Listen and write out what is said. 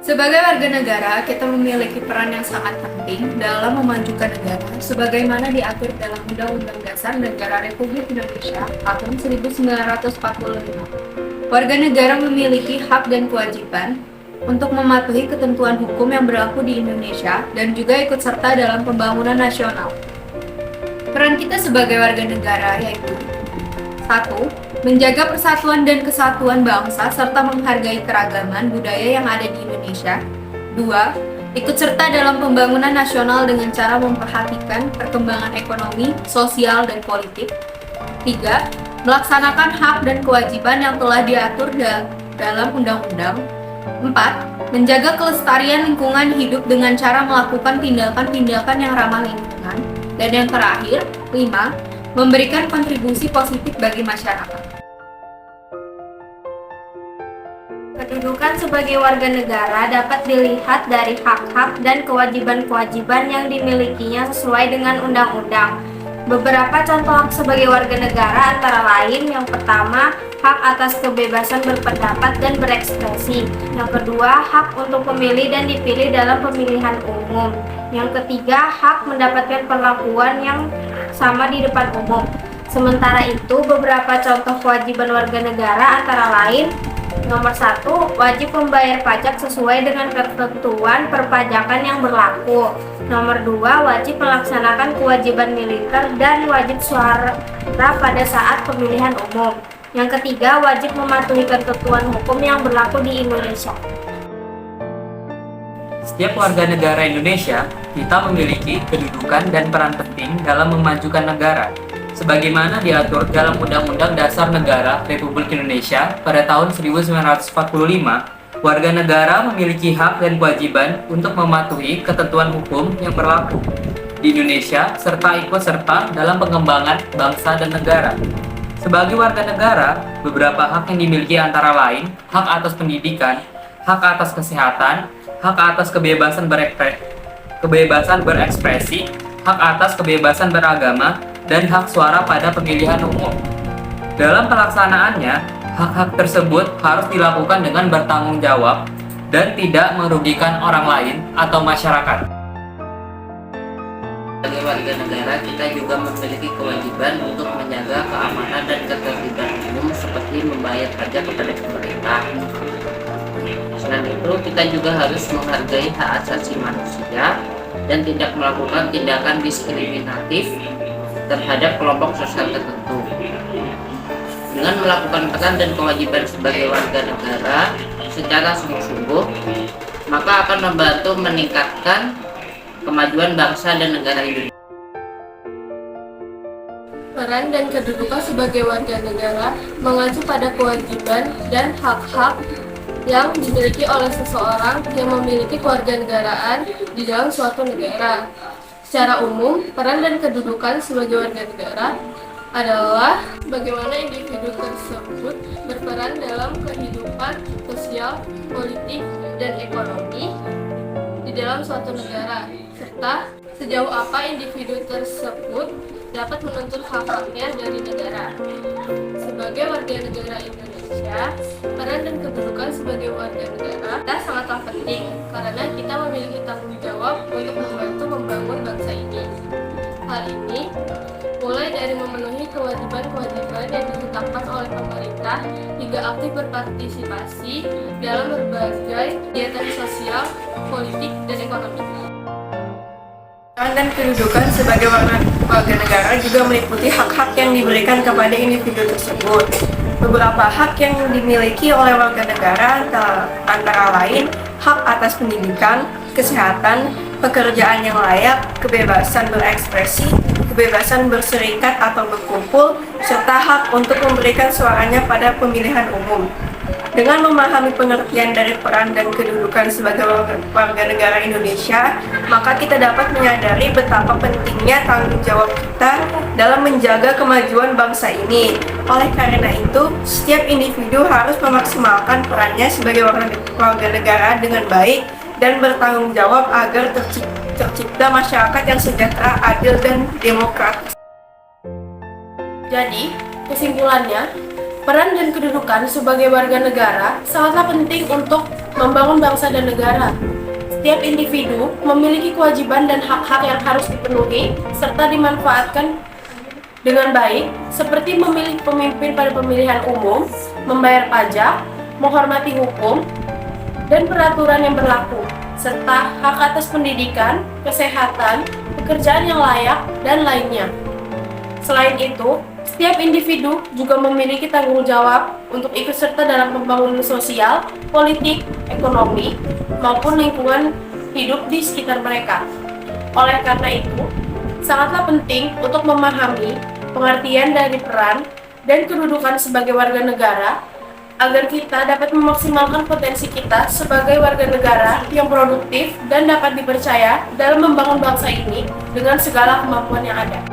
Sebagai warga negara, kita memiliki peran yang sangat penting dalam memajukan negara sebagaimana diatur dalam Undang-Undang Dasar Negara Republik Indonesia tahun 1945. Warga negara memiliki hak dan kewajiban untuk mematuhi ketentuan hukum yang berlaku di Indonesia dan juga ikut serta dalam pembangunan nasional. Peran kita sebagai warga negara yaitu 1. Menjaga persatuan dan kesatuan bangsa serta menghargai keragaman budaya yang ada di Indonesia. 2. Ikut serta dalam pembangunan nasional dengan cara memperhatikan perkembangan ekonomi, sosial, dan politik. 3. Melaksanakan hak dan kewajiban yang telah diatur dalam undang-undang. 4. Menjaga kelestarian lingkungan hidup dengan cara melakukan tindakan-tindakan yang ramah lingkungan. Dan yang terakhir, 5. Memberikan kontribusi positif bagi masyarakat. Kedudukan sebagai warga negara dapat dilihat dari hak-hak dan kewajiban-kewajiban yang dimilikinya sesuai dengan undang-undang. Beberapa contoh hak sebagai warga negara antara lain: yang pertama, hak atas kebebasan berpendapat dan berekspresi. Yang kedua, hak untuk memilih dan dipilih dalam pemilihan umum. Yang ketiga, hak mendapatkan perlakuan yang sama di depan umum. Sementara itu, beberapa contoh kewajiban warga negara antara lain: nomor 1, wajib membayar pajak sesuai dengan ketentuan perpajakan yang berlaku. Nomor 2, wajib melaksanakan kewajiban militer dan wajib suara pada saat pemilihan umum. Yang ketiga, wajib mematuhi ketentuan hukum yang berlaku di Indonesia. Setiap warga negara Indonesia, kita memiliki kedudukan dan peran penting dalam memajukan negara. Sebagaimana diatur dalam Undang-Undang Dasar Negara Republik Indonesia pada tahun 1945, warga negara memiliki hak dan kewajiban untuk mematuhi ketentuan hukum yang berlaku di Indonesia serta ikut serta dalam pengembangan bangsa dan negara. Sebagai warga negara, beberapa hak yang dimiliki antara lain hak atas pendidikan, hak atas kesehatan, hak atas kebebasan berekspresi, hak atas kebebasan beragama, dan hak suara pada pemilihan umum. Dalam pelaksanaannya, hak-hak tersebut harus dilakukan dengan bertanggung jawab dan tidak merugikan orang lain atau masyarakat. Sebagai warga negara, kita juga memiliki kewajiban untuk menjaga keamanan dan ketertiban umum seperti membayar pajak kepada pemerintah. Selain itu, kita juga harus menghargai hak asasi manusia dan tidak melakukan tindakan diskriminatif terhadap kelompok sosial tertentu. Dengan melakukan peran dan kewajiban sebagai warga negara secara sungguh-sungguh, maka akan membantu meningkatkan kemajuan bangsa dan negara Indonesia. Peran dan kedudukan sebagai warga negara mengacu pada kewajiban dan hak-hak yang dimiliki oleh seseorang yang memiliki kewarganegaraan di dalam suatu negara. Secara umum, peran dan kedudukan sebagai warga negara adalah bagaimana individu tersebut berperan dalam kehidupan sosial, politik, dan ekonomi di dalam suatu negara, serta sejauh apa individu tersebut dapat menuntut hak-haknya dari negara. Sebagai warga negara Indonesia, peran dan kedudukan sebagai warga negara sangatlah penting karena kita memiliki tanggung jawab untuk membantu membangun bangsa ini. Hal ini mulai dari memenuhi kewajiban-kewajiban yang ditetapkan oleh pemerintah hingga aktif berpartisipasi dalam berbagai kegiatan sosial, politik, dan ekonomi. Peran dan kedudukan sebagai warga negara juga meliputi hak-hak yang diberikan kepada individu tersebut. Beberapa hak yang dimiliki oleh warga negara antara lain hak atas pendidikan, kesehatan, pekerjaan yang layak, kebebasan berekspresi, kebebasan berserikat atau berkumpul, serta hak untuk memberikan suaranya pada pemilihan umum. Dengan memahami pengertian dari peran dan kedudukan sebagai warga negara Indonesia, maka kita dapat menyadari betapa pentingnya tanggung jawab kita dalam menjaga kemajuan bangsa ini. Oleh karena itu, setiap individu harus memaksimalkan perannya sebagai warga negara dengan baik dan bertanggung jawab agar tercipta masyarakat yang sejahtera, adil, dan demokratis. Jadi, kesimpulannya, Peran dan kedudukan sebagai warga negara sangatlah penting untuk membangun bangsa dan negara. Setiap individu memiliki kewajiban dan hak-hak yang harus dipenuhi serta dimanfaatkan dengan baik, seperti memilih pemimpin pada pemilihan umum, membayar pajak, menghormati hukum dan peraturan yang berlaku, serta hak atas pendidikan, kesehatan, pekerjaan yang layak, dan lainnya. Selain itu, setiap individu juga memiliki tanggung jawab untuk ikut serta dalam pembangunan sosial, politik, ekonomi, maupun lingkungan hidup di sekitar mereka. Oleh karena itu, sangatlah penting untuk memahami pengertian dari peran dan kedudukan sebagai warga negara agar kita dapat memaksimalkan potensi kita sebagai warga negara yang produktif dan dapat dipercaya dalam membangun bangsa ini dengan segala kemampuan yang ada.